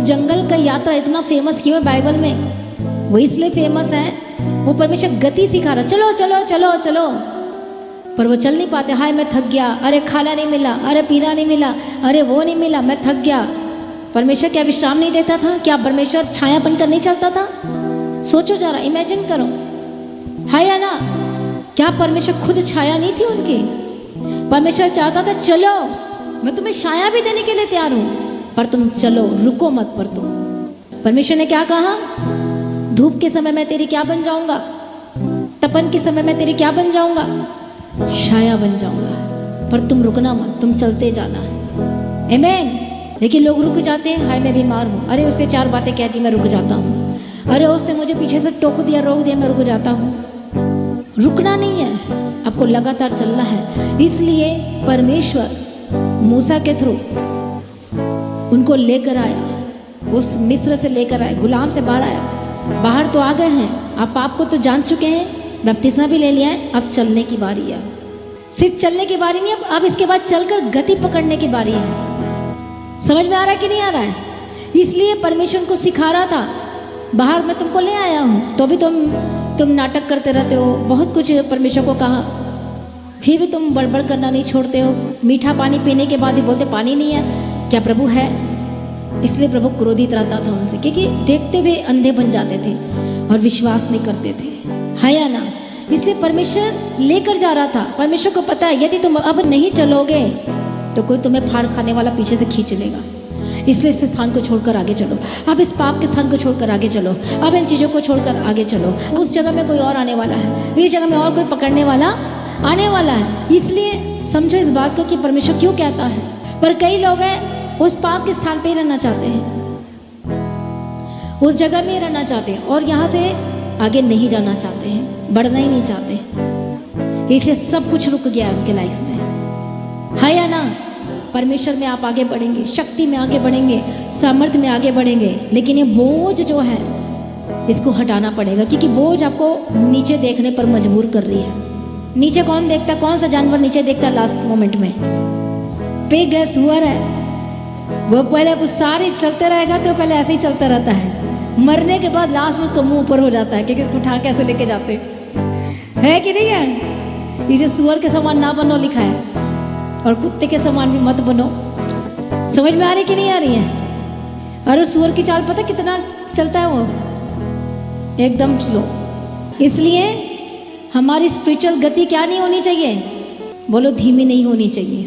जंगल का यात्रा इतना फेमस क्यों है बाइबल में? वो इसलिए फेमस है, वो परमेश्वर गति सिखा रहा, चलो चलो चलो चलो, पर वो चल नहीं पाते। हाय मैं थक गया, अरे खाना नहीं मिला, अरे पीना नहीं मिला, अरे वो नहीं मिला, मैं थक गया। परमेश्वर क्या विश्राम नहीं देता था? क्या परमेश्वर छाया बनकर नहीं चलता था? सोचो जरा, इमेजिन करो, है या ना? क्या परमेश्वर खुद छाया नहीं थी उनकी? परमेश्वर चाहता था चलो, मैं तुम्हें छाया भी देने के लिए तैयार हूं, पर तुम चलो, रुको मत। पर तुम, परमेश्वर ने क्या कहा? धूप के समय मैं तेरी क्या बन जाऊंगा? तपन के समय मैं तेरी क्या बन जाऊंगा? छाया बन जाऊंगा। पर तुम रुकना मत, तुम चलते जाना। आमीन। लेकिन लोग रुक जाते हैं, हाय मैं बीमार हूँ, अरे उससे 4 बातें कह दी, मैं रुक जाता हूँ, अरे उसने मुझे पीछे से टोक दिया, रोक दिया, मैं रुक जाता हूँ। रुकना नहीं है, आपको लगातार चलना है। इसलिए परमेश्वर मूसा के थ्रू उनको लेकर आया, उस मिस्र से लेकर आया, गुलाम से बाहर आया। बाहर तो आ गए हैं, आप पाप को तो जान चुके हैं, बपतिस्मा भी ले लिया है, अब चलने की बारी है। सिर्फ चलने की बारी नहीं, अब इसके बाद चलकर गति पकड़ने की बारी है। समझ में आ रहा है कि नहीं आ रहा है? इसलिए परमेश्वर को सिखा रहा था, बाहर मैं तुमको ले आया हूँ, तो भी तुम नाटक करते रहते हो। बहुत कुछ परमेश्वर को कहा, फिर भी तुम बड़बड़ करना नहीं छोड़ते हो। मीठा पानी पीने के बाद ही बोलते पानी नहीं है, क्या प्रभु है? इसलिए प्रभु क्रोधित रहता था उनसे, क्योंकि देखते हुए अंधे बन जाते थे और विश्वास नहीं करते थे, है या ना? इसलिए परमेश्वर लेकर जा रहा था। परमेश्वर को पता है यदि तुम अब नहीं चलोगे तो कोई तुम्हें फाड़ खाने वाला पीछे से खींच लेगा। इसलिए इस स्थान को छोड़कर आगे चलो, अब इस पाप के स्थान को छोड़कर आगे चलो, अब इन चीज़ों को छोड़कर आगे चलो। उस जगह में कोई और आने वाला है, इस जगह में और कोई पकड़ने वाला आने वाला है। इसलिए समझो इस बात को कि परमेश्वर क्यों कहता है। पर कई लोग हैं उस पाप के स्थान पे ही रहना चाहते हैं, उस जगह में ही रहना चाहते हैं और यहाँ से आगे नहीं जाना चाहते हैं, बढ़ना ही नहीं चाहते। इसलिए सब कुछ रुक गया उनके लाइफ में, है या ना? परमेश्वर में आप आगे बढ़ेंगे, शक्ति में आगे बढ़ेंगे, सामर्थ्य में आगे बढ़ेंगे, लेकिन ये बोझ जो है इसको हटाना पड़ेगा, क्योंकि बोझ आपको नीचे देखने पर मजबूर कर रही है। नीचे कौन देखता है? कौन सा जानवर नीचे देखता है लास्ट मोमेंट में? पिग है, सुअर है, वो पहले सारे चलते रहेगा तो पहले ऐसे ही चलता रहता है, मरने के बाद लास्ट में उसका मुंह ऊपर हो जाता है, क्योंकि उसको उठा के ऐसे लेके जाते है कि नहीं है? इसे सुअर के समान ना बनो लिखा है, और कुत्ते के समान भी मत बनो। समझ में आ रही कि नहीं आ रही है? और सुअर की चाल पता कितना चलता है वो? एकदम स्लो। इसलिए हमारी स्पिरिचुअल गति क्या नहीं होनी चाहिए? बोलो, धीमी नहीं होनी चाहिए।